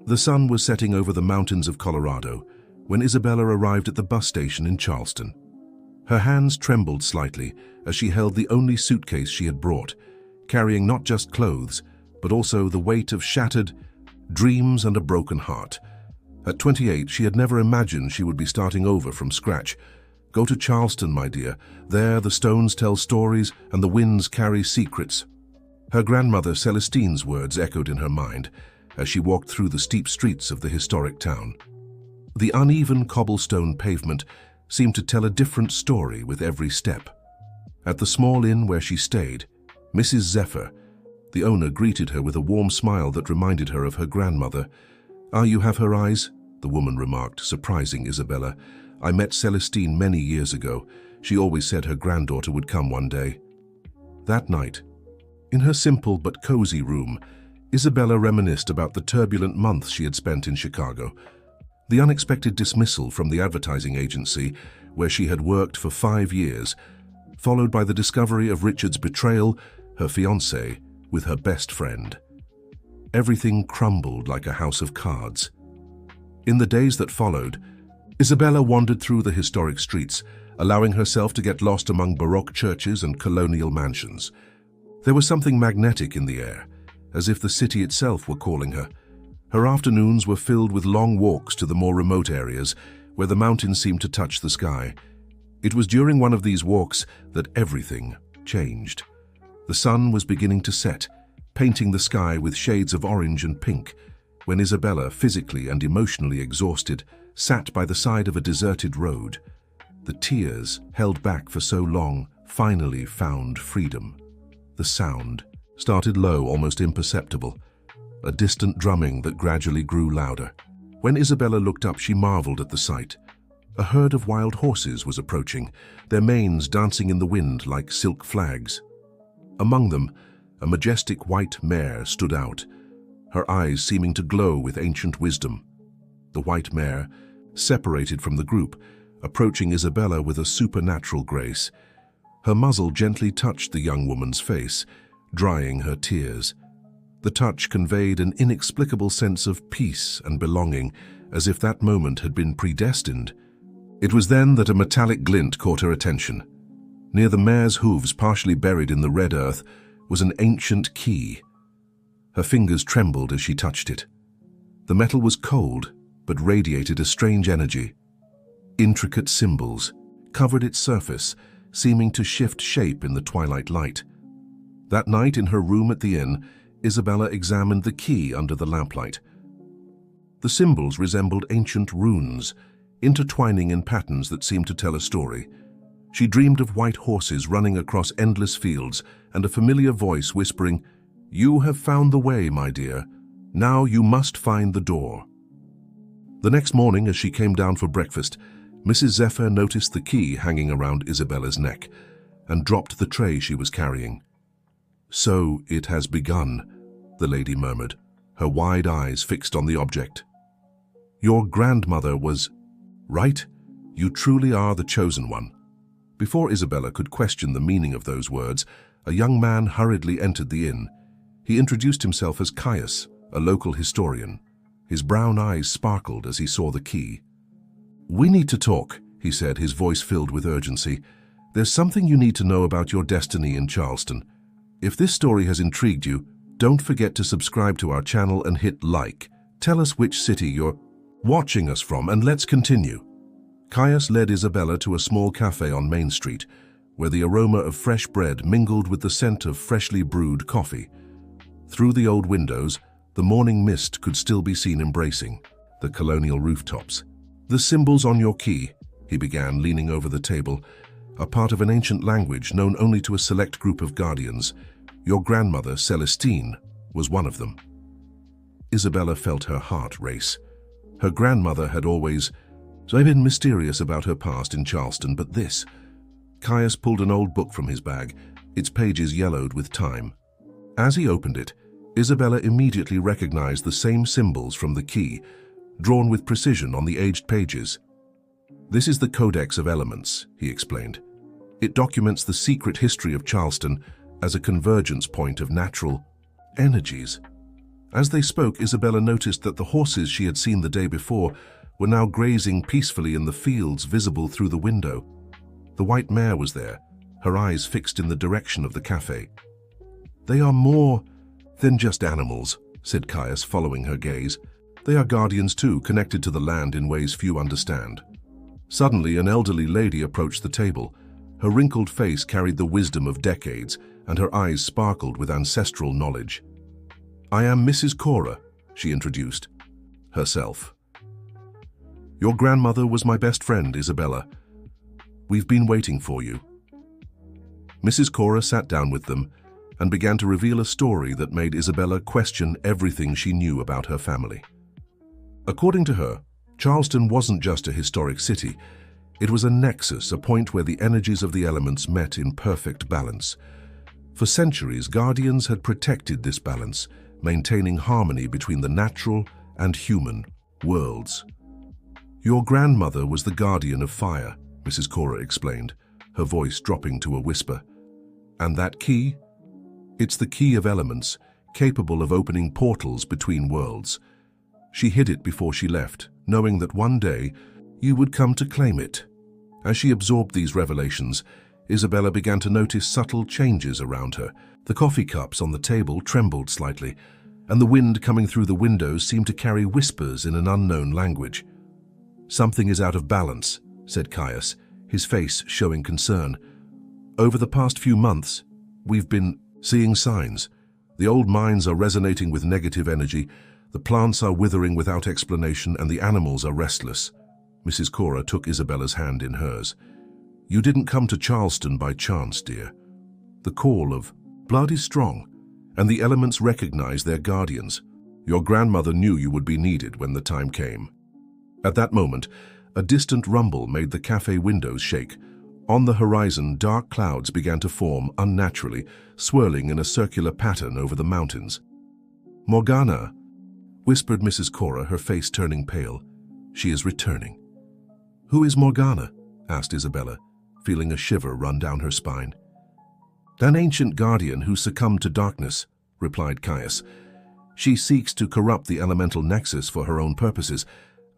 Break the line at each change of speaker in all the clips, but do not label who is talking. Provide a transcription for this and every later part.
The sun was setting over the mountains of Colorado when Isabella arrived at the bus station in Charleston. Her hands trembled slightly as she held the only suitcase she had brought, carrying not just clothes, but also the weight of shattered dreams and a broken heart. At 28, she had never imagined she would be starting over from scratch. "Go to Charleston, my dear. There the stones tell stories and the winds carry secrets." Her grandmother Celestine's words echoed in her mind as she walked through the steep streets of the historic town. The uneven cobblestone pavement seemed to tell a different story with every step. At the small inn where she stayed, Mrs. Zephyr, the owner, greeted her with a warm smile that reminded her of her grandmother. "Ah, you have her eyes," the woman remarked, surprising Isabella. "I met Celestine many years ago. She always said her granddaughter would come one day." That night, in her simple but cozy room, Isabella reminisced about the turbulent months she had spent in Chicago. The unexpected dismissal from the advertising agency, where she had worked for 5 years, followed by the discovery of Richard's betrayal, her fiancé, with her best friend. Everything crumbled like a house of cards. In the days that followed, Isabella wandered through the historic streets, allowing herself to get lost among Baroque churches and colonial mansions. There was something magnetic in the air, as if the city itself were calling her. Her afternoons were filled with long walks to the more remote areas, where the mountains seemed to touch the sky. It was during one of these walks that everything changed. The sun was beginning to set, painting the sky with shades of orange and pink, when Isabella, physically and emotionally exhausted, sat by the side of a deserted road. The tears, held back for so long, finally found freedom. The sound started low, almost imperceptible, a distant drumming that gradually grew louder. When Isabella looked up, she marveled at the sight. A herd of wild horses was approaching, their manes dancing in the wind like silk flags. Among them, a majestic white mare stood out, her eyes seeming to glow with ancient wisdom. The white mare, separated from the group, approaching Isabella with a supernatural grace. Her muzzle gently touched the young woman's face, drying her tears. The touch conveyed an inexplicable sense of peace and belonging, as if that moment had been predestined. It was then that a metallic glint caught her attention. Near the mare's hooves, partially buried in the red earth, was an ancient key. Her fingers trembled as she touched it. The metal was cold, but radiated a strange energy. Intricate symbols covered its surface, seeming to shift shape in the twilight light. That night in her room at the inn, Isabella examined the key under the lamplight. The symbols resembled ancient runes, intertwining in patterns that seemed to tell a story. She dreamed of white horses running across endless fields and a familiar voice whispering, "You have found the way, my dear. Now you must find the door." The next morning, as she came down for breakfast, Mrs. Zephyr noticed the key hanging around Isabella's neck and dropped the tray she was carrying. "So it has begun," the lady murmured, her wide eyes fixed on the object. "Your grandmother was right. You truly are the chosen one." Before Isabella could question the meaning of those words, a young man hurriedly entered the inn. He introduced himself as Caius, a local historian. His brown eyes sparkled as he saw the key. "We need to talk," he said, his voice filled with urgency. "There's something you need to know about your destiny in Charleston. If this story has intrigued you, don't forget to subscribe to our channel and hit like. Tell us which city you're watching us from, and let's continue." Caius led Isabella to a small cafe on Main Street, where the aroma of fresh bread mingled with the scent of freshly brewed coffee. Through the old windows, the morning mist could still be seen embracing the colonial rooftops. "The symbols on your key," he began, leaning over the table, "are part of an ancient language known only to a select group of guardians. Your grandmother, Celestine, was one of them." Isabella felt her heart race. Her grandmother had always been mysterious about her past in Charleston, but this... Caius pulled an old book from his bag, its pages yellowed with time. As he opened it, Isabella immediately recognized the same symbols from the key, drawn with precision on the aged pages. "This is the Codex of Elements," he explained. "It documents the secret history of Charleston as a convergence point of natural energies." As they spoke, Isabella noticed that the horses she had seen the day before were now grazing peacefully in the fields visible through the window. The white mare was there, her eyes fixed in the direction of the cafe. "They are more than just animals," said Caius, following her gaze. "They are guardians too, connected to the land in ways few understand." Suddenly, an elderly lady approached the table. Her wrinkled face carried the wisdom of decades, and her eyes sparkled with ancestral knowledge. "I am Mrs. Cora," she introduced herself. "Your grandmother was my best friend, Isabella. We've been waiting for you." Mrs. Cora sat down with them and began to reveal a story that made Isabella question everything she knew about her family. According to her, Charleston wasn't just a historic city. It was a nexus, a point where the energies of the elements met in perfect balance. For centuries, guardians had protected this balance, maintaining harmony between the natural and human worlds. "Your grandmother was the guardian of fire," Mrs. Cora explained, her voice dropping to a whisper. "And that key? It's the key of elements, capable of opening portals between worlds. She hid it before she left, knowing that one day you would come to claim it." As she absorbed these revelations, Isabella began to notice subtle changes around her. The coffee cups on the table trembled slightly, and the wind coming through the windows seemed to carry whispers in an unknown language. "Something is out of balance," said Caius, his face showing concern. "Over the past few months, we've been seeing signs. The old mines are resonating with negative energy, the plants are withering without explanation, and the animals are restless." Mrs. Cora took Isabella's hand in hers. "You didn't come to Charleston by chance, dear. The call of blood is strong, and the elements recognize their guardians. Your grandmother knew you would be needed when the time came." At that moment, a distant rumble made the cafe windows shake. On the horizon, dark clouds began to form unnaturally, swirling in a circular pattern over the mountains. "Morgana," whispered Mrs. Cora, her face turning pale. "She is returning." "Who is Morgana?" asked Isabella, feeling a shiver run down her spine. "An ancient guardian who succumbed to darkness," replied Caius. "She seeks to corrupt the elemental nexus for her own purposes.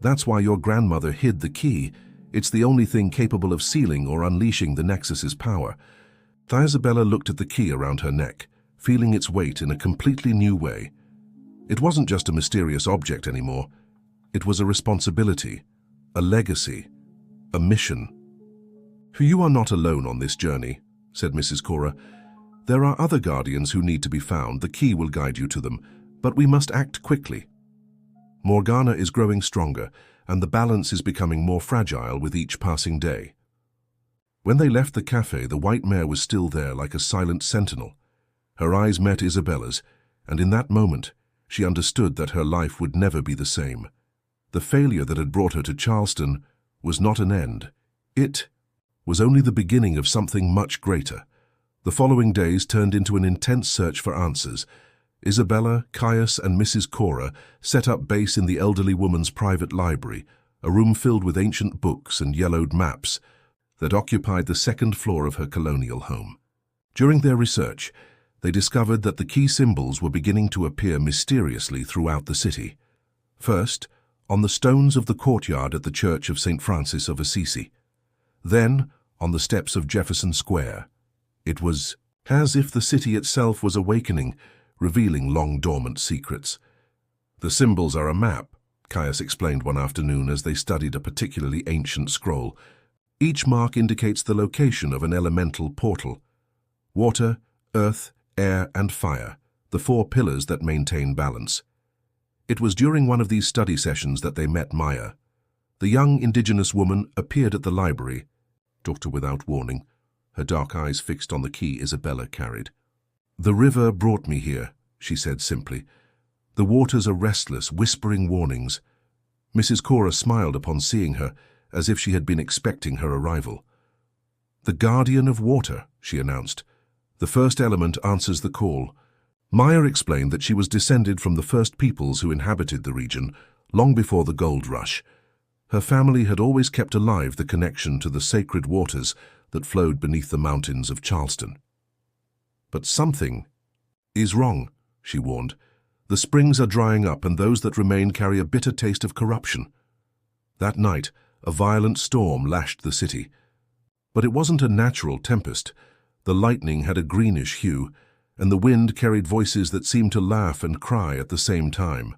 That's why your grandmother hid the key. It's the only thing capable of sealing or unleashing the nexus's power." Isabella looked at the key around her neck, feeling its weight in a completely new way. It wasn't just a mysterious object anymore. It was a responsibility, a legacy, a mission. "You are not alone on this journey," said Mrs. Cora. "There are other guardians who need to be found. The key will guide you to them, but we must act quickly. Morgana is growing stronger, and the balance is becoming more fragile with each passing day." When they left the cafe, the white mare was still there like a silent sentinel. Her eyes met Isabella's, and in that moment, she understood that her life would never be the same. The failure that had brought her to Charleston was not an end. It was only the beginning of something much greater. The following days turned into an intense search for answers. Isabella, Caius, and Mrs. Cora set up base in the elderly woman's private library, a room filled with ancient books and yellowed maps that occupied the second floor of her colonial home. During their research, they discovered that the key symbols were beginning to appear mysteriously throughout the city. First, on the stones of the courtyard at the Church of St. Francis of Assisi. Then, on the steps of Jefferson Square. It was as if the city itself was awakening, revealing long-dormant secrets. "The symbols are a map," Caius explained one afternoon as they studied a particularly ancient scroll. "Each mark indicates the location of an elemental portal. Water, earth, air, and fire, the four pillars that maintain balance." It was during one of these study sessions that they met Maya. The young indigenous woman appeared at the library, doctor without warning, her dark eyes fixed on the key Isabella carried. "The river brought me here," she said simply. "The waters are restless, whispering warnings." Mrs. Cora smiled upon seeing her, as if she had been expecting her arrival. "The guardian of water," she announced. "The first element answers the call." Maya explained that she was descended from the first peoples who inhabited the region, long before the gold rush. Her family had always kept alive the connection to the sacred waters that flowed beneath the mountains of Charleston. "But something is wrong," she warned. The springs are drying up, and those that remain carry a bitter taste of corruption. That night, a violent storm lashed the city. But it wasn't a natural tempest. The lightning had a greenish hue, and the wind carried voices that seemed to laugh and cry at the same time.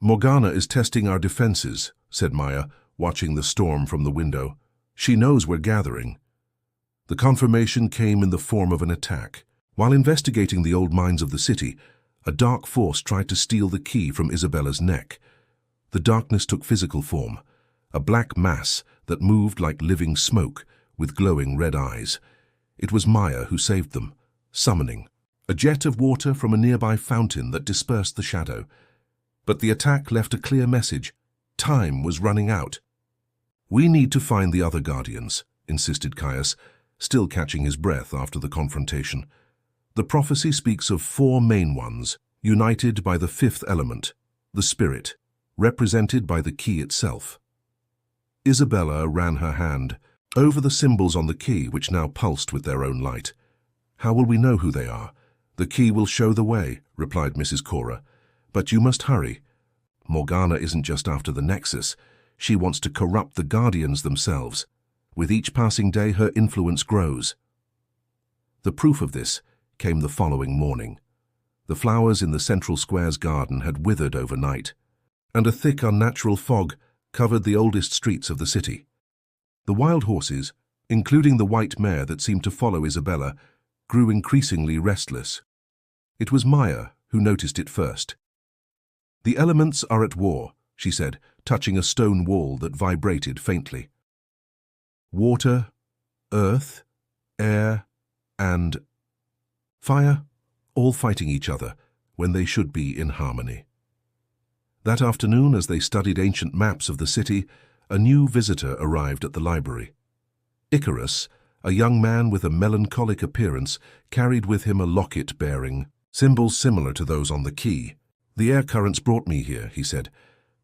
"Morgana is testing our defenses," said Maya, watching the storm from the window. "She knows we're gathering." The confirmation came in the form of an attack. While investigating the old mines of the city, a dark force tried to steal the key from Isabella's neck. The darkness took physical form, a black mass that moved like living smoke with glowing red eyes. It was Maya who saved them, summoning a jet of water from a nearby fountain that dispersed the shadow. But the attack left a clear message. Time was running out. "We need to find the other guardians," insisted Caius, still catching his breath after the confrontation. The prophecy speaks of 4 main ones, united by the 5th element, the spirit, represented by the key itself. Isabella ran her hand over the symbols on the key, which now pulsed with their own light. "How will we know who they are?" "The key will show the way," replied Mrs. Cora. "But you must hurry. Morgana isn't just after the nexus. She wants to corrupt the guardians themselves. With each passing day, her influence grows." The proof of this came the following morning. The flowers in the central square's garden had withered overnight, and a thick, unnatural fog covered the oldest streets of the city. The wild horses, including the white mare that seemed to follow Isabella, grew increasingly restless. It was Maya who noticed it first. "The elements are at war," she said, touching a stone wall that vibrated faintly. "Water, earth, air, and fire, all fighting each other when they should be in harmony." That afternoon, as they studied ancient maps of the city, a new visitor arrived at the library. Icarus, a young man with a melancholic appearance, carried with him a locket bearing symbols similar to those on the key. "The air currents brought me here," he said.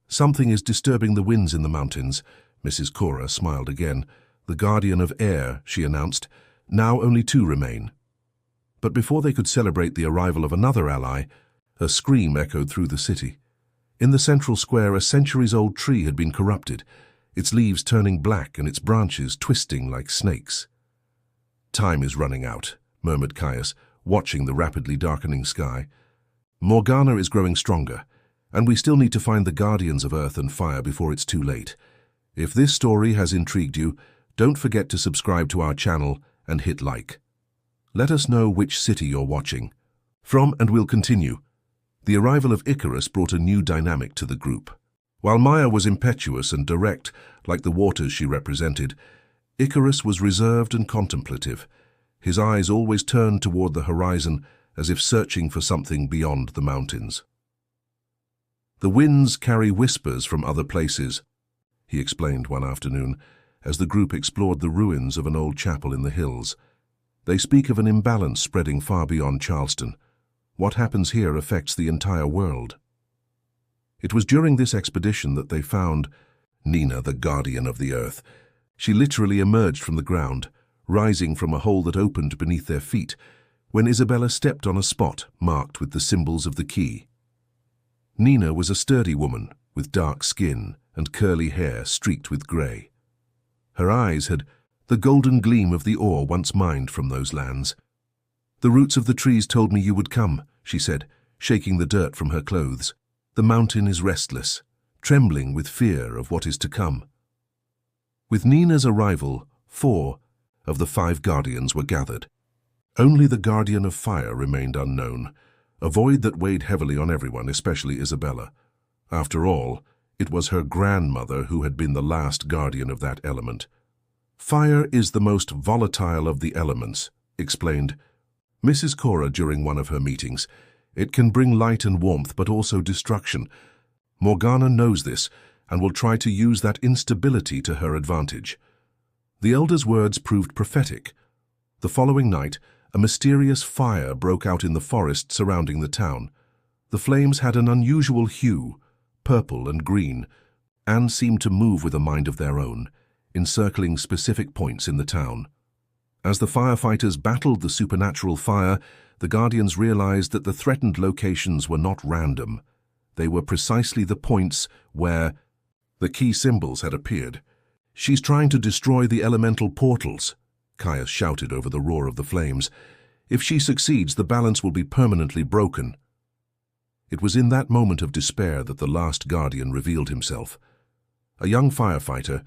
"Something is disturbing the winds in the mountains." Mrs. Cora smiled again. "The guardian of air," she announced. "Now only 2 remain." But before they could celebrate the arrival of another ally, a scream echoed through the city. In the central square, a centuries-old tree had been corrupted, its leaves turning black and its branches twisting like snakes. "Time is running out," murmured Caius, watching the rapidly darkening sky. "Morgana is growing stronger, and we still need to find the guardians of earth and fire before it's too late. If this story has intrigued you, don't forget to subscribe to our channel and hit like. Let us know which city you're watching from, and we'll continue. The arrival of Icarus brought a new dynamic to the group. While Maya was impetuous and direct, like the waters she represented, Icarus was reserved and contemplative, his eyes always turned toward the horizon as if searching for something beyond the mountains. "The winds carry whispers from other places," he explained one afternoon, as the group explored the ruins of an old chapel in the hills. "They speak of an imbalance spreading far beyond Charleston. What happens here affects the entire world." It was during this expedition that they found Nina, the guardian of the earth. She literally emerged from the ground, rising from a hole that opened beneath their feet, when Isabella stepped on a spot marked with the symbols of the key. Nina was a sturdy woman with dark skin and curly hair streaked with grey. Her eyes had the golden gleam of the ore once mined from those lands. "The roots of the trees told me you would come," she said, shaking the dirt from her clothes. "The mountain is restless, trembling with fear of what is to come." With Nina's arrival, 4 of the 5 guardians were gathered. Only the guardian of fire remained unknown, a void that weighed heavily on everyone, especially Isabella. After all, it was her grandmother who had been the last guardian of that element. "Fire is the most volatile of the elements," explained Mrs. Cora during one of her meetings. "It can bring light and warmth, but also destruction. Morgana knows this and will try to use that instability to her advantage." The elder's words proved prophetic. The following night, a mysterious fire broke out in the forest surrounding the town. The flames had an unusual hue, purple and green, and seemed to move with a mind of their own, encircling specific points in the town. As the firefighters battled the supernatural fire, the Guardians realized that the threatened locations were not random. They were precisely the points where the key symbols had appeared. "She's trying to destroy the elemental portals," Caius shouted over the roar of the flames. "If she succeeds, the balance will be permanently broken." It was in that moment of despair that the last Guardian revealed himself. A young firefighter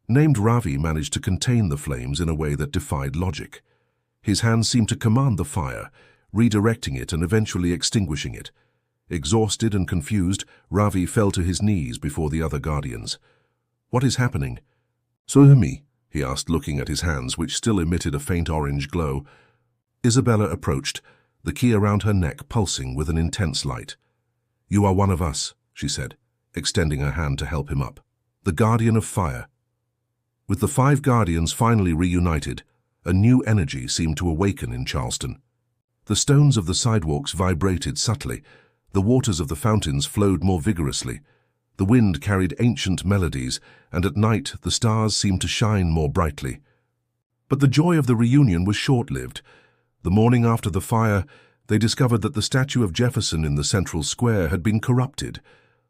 named Ravi managed to contain the flames in a way that defied logic. His hands seemed to command the fire, redirecting it and eventually extinguishing it. Exhausted and confused, Ravi fell to his knees before the other Guardians. "What is happening?" "Sohmi," he asked, looking at his hands, which still emitted a faint orange glow. Isabella approached, the key around her neck pulsing with an intense light. "You are one of us," she said, extending her hand to help him up. "The Guardian of Fire." With the 5 Guardians finally reunited, a new energy seemed to awaken in Charleston. The stones of the sidewalks vibrated subtly, the waters of the fountains flowed more vigorously, the wind carried ancient melodies, and at night the stars seemed to shine more brightly. But the joy of the reunion was short-lived. The morning after the fire, they discovered that the statue of Jefferson in the central square had been corrupted.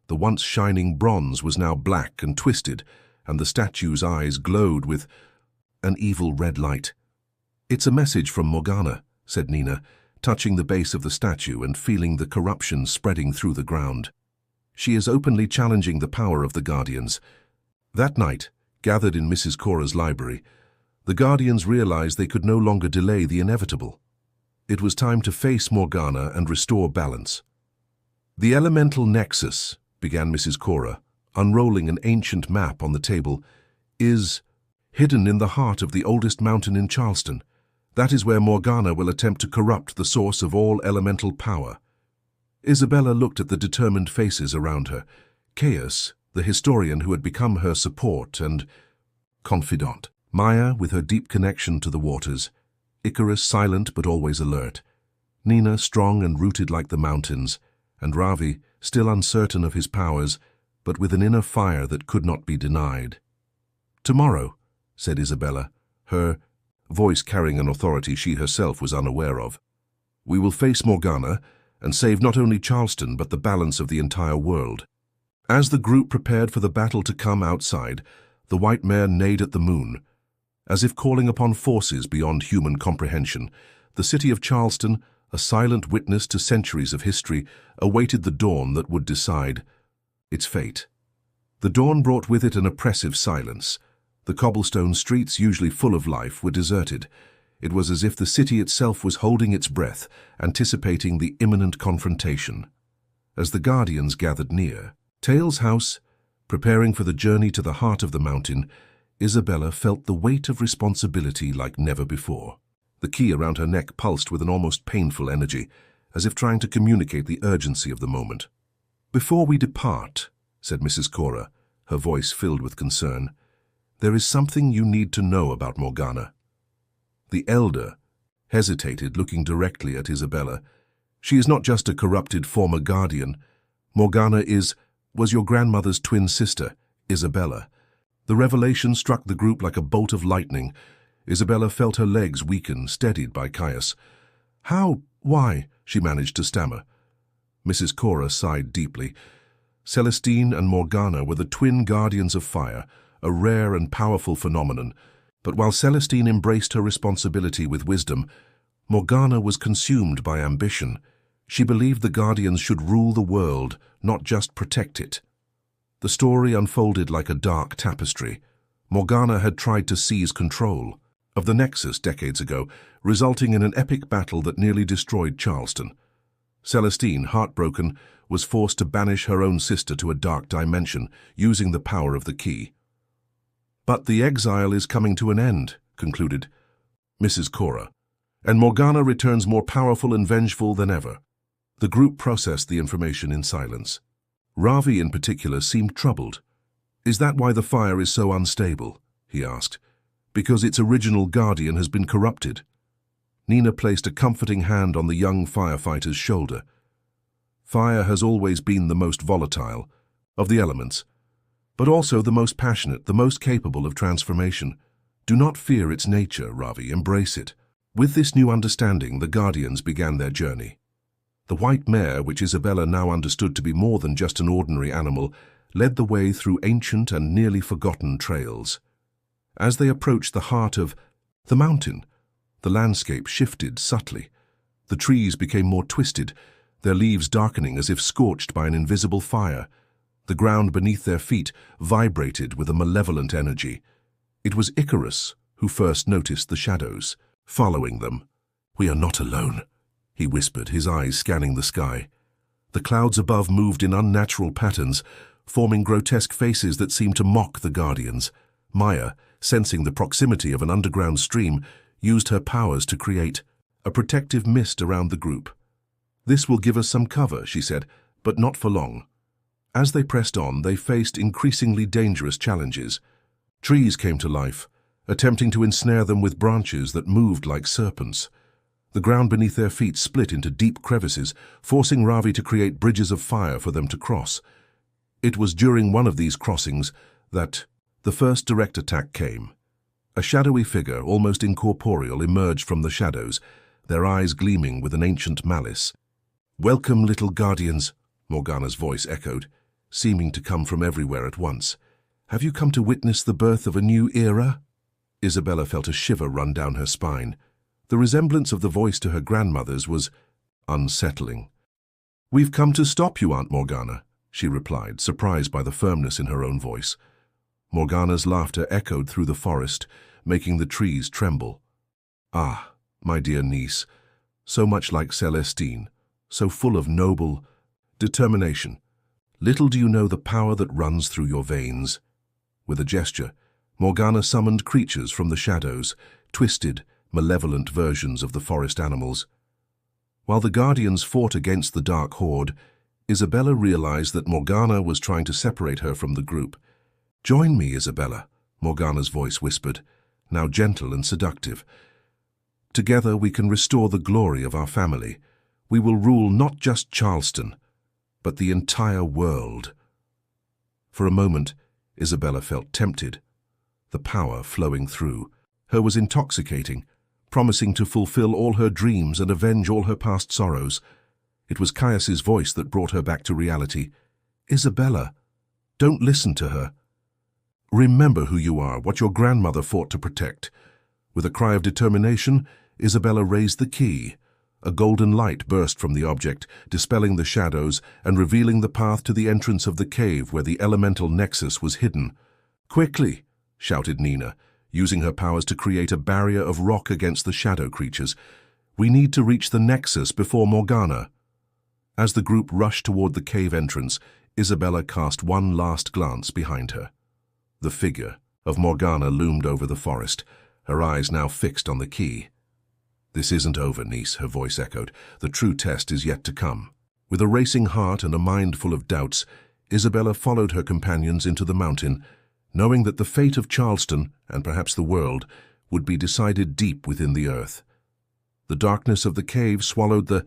The once shining bronze was now black and twisted, and the statue's eyes glowed with an evil red light. "It's a message from Morgana," said Nina, touching the base of the statue and feeling the corruption spreading through the ground. "She is openly challenging the power of the Guardians." That night, gathered in Mrs. Cora's library, the Guardians realized they could no longer delay the inevitable. It was time to face Morgana and restore balance. "The elemental nexus," began Mrs. Cora, unrolling an ancient map on the table, "is hidden in the heart of the oldest mountain in Charleston. That is where Morgana will attempt to corrupt the source of all elemental power." Isabella looked at the determined faces around her. Caius, the historian who had become her support and confidant. Maya, with her deep connection to the waters. Icarus, silent but always alert. Nina, strong and rooted like the mountains. And Ravi, still uncertain of his powers, but with an inner fire that could not be denied. "Tomorrow," said Isabella, her voice carrying an authority she herself was unaware of, "we will face Morgana and save not only Charleston but the balance of the entire world." As the group prepared for the battle to come outside, the white mare neighed at the moon. As if calling upon forces beyond human comprehension, the city of Charleston, a silent witness to centuries of history, awaited the dawn that would decide its fate. The dawn brought with it an oppressive silence. The cobblestone streets, usually full of life, were deserted. It was as if the city itself was holding its breath, anticipating the imminent confrontation. As the Guardians gathered near, Tale's house, preparing for the journey to the heart of the mountain, Isabella felt the weight of responsibility like never before. The key around her neck pulsed with an almost painful energy, as if trying to communicate the urgency of the moment. "Before we depart," said Mrs. Cora, her voice filled with concern, "there is something you need to know about Morgana." The elder hesitated, looking directly at Isabella. "She is not just a corrupted former Guardian. Morgana was your grandmother's twin sister, Isabella." The revelation struck the group like a bolt of lightning. Isabella felt her legs weaken, steadied by Caius. "How? Why?" she managed to stammer. Mrs. Cora sighed deeply. Celestine and Morgana were the twin Guardians of Fire, a rare and powerful phenomenon. But while Celestine embraced her responsibility with wisdom, Morgana was consumed by ambition. She believed the Guardians should rule the world, not just protect it. The story unfolded like a dark tapestry. Morgana had tried to seize control of the Nexus decades ago, resulting in an epic battle that nearly destroyed Charleston. Celestine, heartbroken, was forced to banish her own sister to a dark dimension, using the power of the key. "But the exile is coming to an end," concluded Mrs. Cora, "and Morgana returns more powerful and vengeful than ever." The group processed the information in silence. Ravi, in particular, seemed troubled. "Is that why the fire is so unstable?" he asked. "Because its original guardian has been corrupted?" Nina placed a comforting hand on the young firefighter's shoulder. "Fire has always been the most volatile of the elements, but also the most passionate, the most capable of transformation. Do not fear its nature, Ravi, embrace it. With this new understanding, the Guardians began their journey. The white mare, which Isabella now understood to be more than just an ordinary animal, led the way through ancient and nearly forgotten trails. As they approached the heart of the mountain, the landscape shifted subtly. The trees became more twisted, their leaves darkening as if scorched by an invisible fire. The ground beneath their feet vibrated with a malevolent energy. It was Icarus who first noticed the shadows, following them. "We are not alone," he whispered, his eyes scanning the sky. The clouds above moved in unnatural patterns, forming grotesque faces that seemed to mock the Guardians. Maya, sensing the proximity of an underground stream, used her powers to create a protective mist around the group. "This will give us some cover," she said, "but not for long." As they pressed on, they faced increasingly dangerous challenges. Trees came to life, attempting to ensnare them with branches that moved like serpents. The ground beneath their feet split into deep crevices, forcing Ravi to create bridges of fire for them to cross. It was during one of these crossings that the first direct attack came. A shadowy figure, almost incorporeal, emerged from the shadows, their eyes gleaming with an ancient malice. "Welcome, little Guardians," Morgana's voice echoed, seeming to come from everywhere at once. "Have you come to witness the birth of a new era?" Isabella felt a shiver run down her spine. The resemblance of the voice to her grandmother's was unsettling. "We've come to stop you, Aunt Morgana," she replied, surprised by the firmness in her own voice. Morgana's laughter echoed through the forest, making the trees tremble. "Ah, my dear niece, so much like Celestine, so full of noble determination. Little do you know the power that runs through your veins." With a gesture, Morgana summoned creatures from the shadows, twisted, malevolent versions of the forest animals. While the Guardians fought against the dark horde, Isabella realized that Morgana was trying to separate her from the group. "Join me, Isabella," Morgana's voice whispered, now gentle and seductive. "Together we can restore the glory of our family. We will rule not just Charleston, but the entire world." For a moment, Isabella felt tempted. The power flowing through her was intoxicating, promising to fulfill all her dreams and avenge all her past sorrows. It was Caius's voice that brought her back to reality. "Isabella, don't listen to her. Remember who you are, what your grandmother fought to protect." With a cry of determination, Isabella raised the key. A golden light burst from the object, dispelling the shadows and revealing the path to the entrance of the cave where the elemental nexus was hidden. "Quickly!" shouted Nina, using her powers to create a barrier of rock against the shadow creatures. "We need to reach the nexus before Morgana." As the group rushed toward the cave entrance, Isabella cast one last glance behind her. The figure of Morgana loomed over the forest, her eyes now fixed on the key. "This isn't over, niece," her voice echoed. "The true test is yet to come." With a racing heart and a mind full of doubts, Isabella followed her companions into the mountain, knowing that the fate of Charleston, and perhaps the world, would be decided deep within the earth. The darkness of the cave swallowed the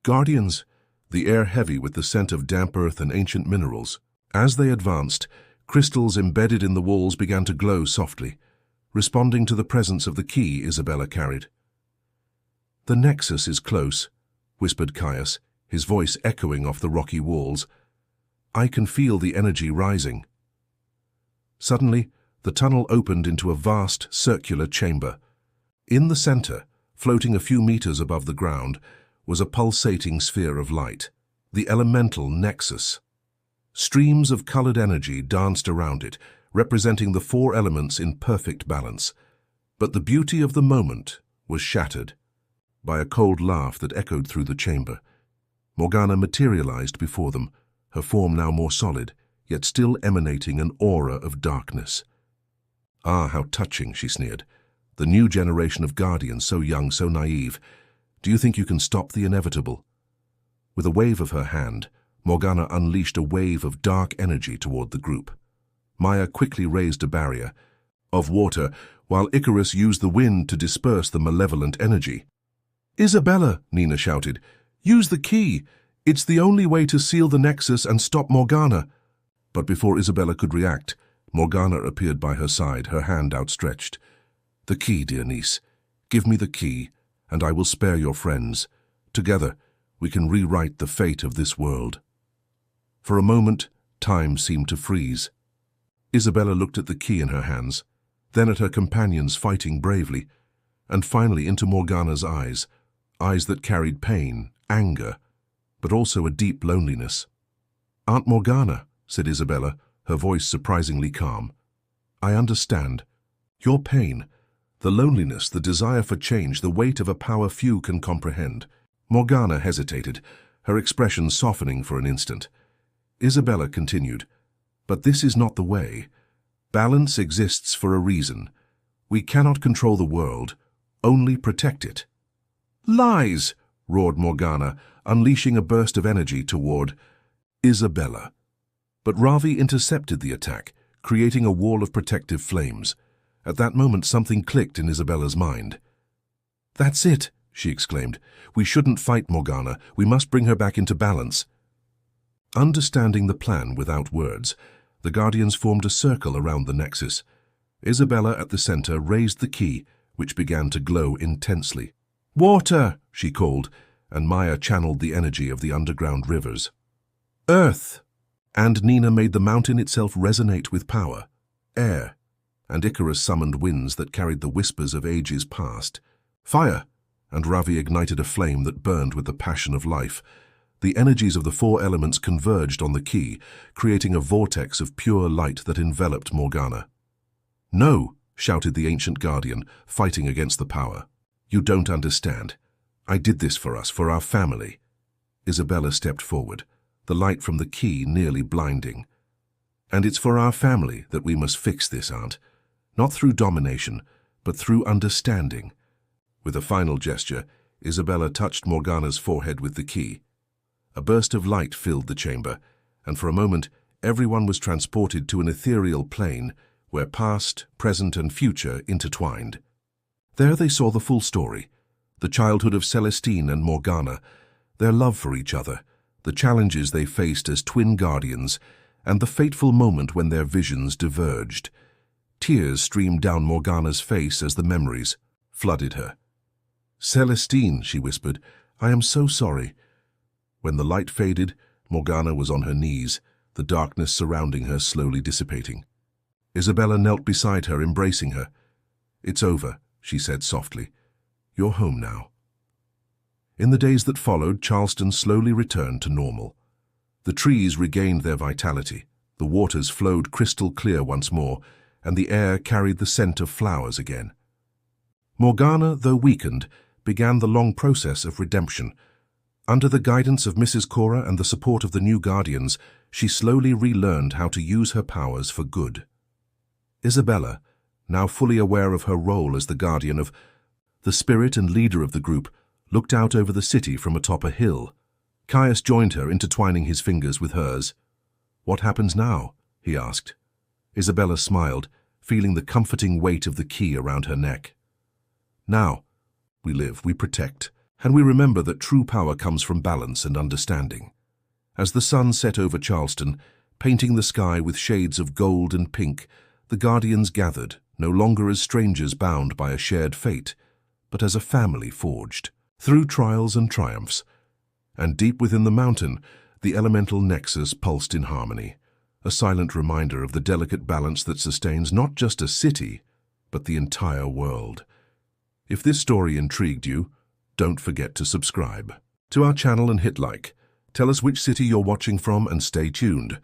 Guardians, the air heavy with the scent of damp earth and ancient minerals. As they advanced, crystals embedded in the walls began to glow softly, responding to the presence of the key Isabella carried. "The nexus is close," whispered Caius, his voice echoing off the rocky walls. "I can feel the energy rising." Suddenly, the tunnel opened into a vast, circular chamber. In the center, floating a few meters above the ground, was a pulsating sphere of light, the elemental nexus. Streams of colored energy danced around it, representing the four elements in perfect balance. But the beauty of the moment was shattered by a cold laugh that echoed through the chamber. Morgana materialized before them, her form now more solid, yet still emanating an aura of darkness. "Ah, how touching," she sneered. "The new generation of Guardians, so young, so naive. Do you think you can stop the inevitable?" With a wave of her hand, Morgana unleashed a wave of dark energy toward the group. Maya quickly raised a barrier of water, while Icarus used the wind to disperse the malevolent energy. "Isabella," Nina shouted, "use the key. It's the only way to seal the nexus and stop Morgana." But before Isabella could react, Morgana appeared by her side, her hand outstretched. The key, dear niece. Give me the key, and I will spare your friends. Together, we can rewrite the fate of this world. For a moment, time seemed to freeze. Isabella looked at the key in her hands, then at her companions fighting bravely, and finally into Morgana's eyes, eyes that carried pain, anger, but also a deep loneliness. "Aunt Morgana," said Isabella, her voice surprisingly calm, "I understand. Your pain, the loneliness, the desire for change, the weight of a power few can comprehend." Morgana hesitated, her expression softening for an instant. Isabella continued, "But this is not the way. Balance exists for a reason. We cannot control the world, only protect it." "Lies!" roared Morgana, unleashing a burst of energy toward Isabella. But Ravi intercepted the attack, creating a wall of protective flames. At that moment, something clicked in Isabella's mind. "That's it!" she exclaimed. "We shouldn't fight Morgana. We must bring her back into balance." Understanding the plan without words, the Guardians formed a circle around the nexus. Isabella at the center raised the key, which began to glow intensely. "Water!" she called, and Maya channeled the energy of the underground rivers. "Earth!" And Nina made the mountain itself resonate with power. "Air!" And Icarus summoned winds that carried the whispers of ages past. "Fire!" And Ravi ignited a flame that burned with the passion of life. The energies of the four elements converged on the key, creating a vortex of pure light that enveloped Morgana. "No!" shouted the ancient guardian, fighting against the power. "You don't understand. I did this for us, for our family." Isabella stepped forward, the light from the key nearly blinding. "And it's for our family that we must fix this, Aunt. Not through domination, but through understanding." With a final gesture, Isabella touched Morgana's forehead with the key. A burst of light filled the chamber, and for a moment everyone was transported to an ethereal plane where past, present, and future intertwined. There they saw the full story, the childhood of Celestine and Morgana, their love for each other, the challenges they faced as twin guardians, and the fateful moment when their visions diverged. Tears streamed down Morgana's face as the memories flooded her. "Celestine," she whispered, "I am so sorry." When the light faded, Morgana was on her knees, the darkness surrounding her slowly dissipating. Isabella knelt beside her, embracing her. "It's over," she said softly. "You're home now." In the days that followed, Charleston slowly returned to normal. The trees regained their vitality, the waters flowed crystal clear once more, and the air carried the scent of flowers again. Morgana, though weakened, began the long process of redemption. Under the guidance of Mrs. Cora and the support of the new guardians, she slowly relearned how to use her powers for good. Isabella, now fully aware of her role as the guardian of the spirit and leader of the group, looked out over the city from atop a hill. Caius joined her, intertwining his fingers with hers. "What happens now?" he asked. Isabella smiled, feeling the comforting weight of the key around her neck. "Now, we live, we protect, and we remember that true power comes from balance and understanding." As the sun set over Charleston, painting the sky with shades of gold and pink, the Guardians gathered, no longer as strangers bound by a shared fate, but as a family forged through trials and triumphs. And deep within the mountain, the elemental nexus pulsed in harmony, a silent reminder of the delicate balance that sustains not just a city, but the entire world. If this story intrigued you, don't forget to subscribe to our channel and hit like. Tell us which city you're watching from and stay tuned.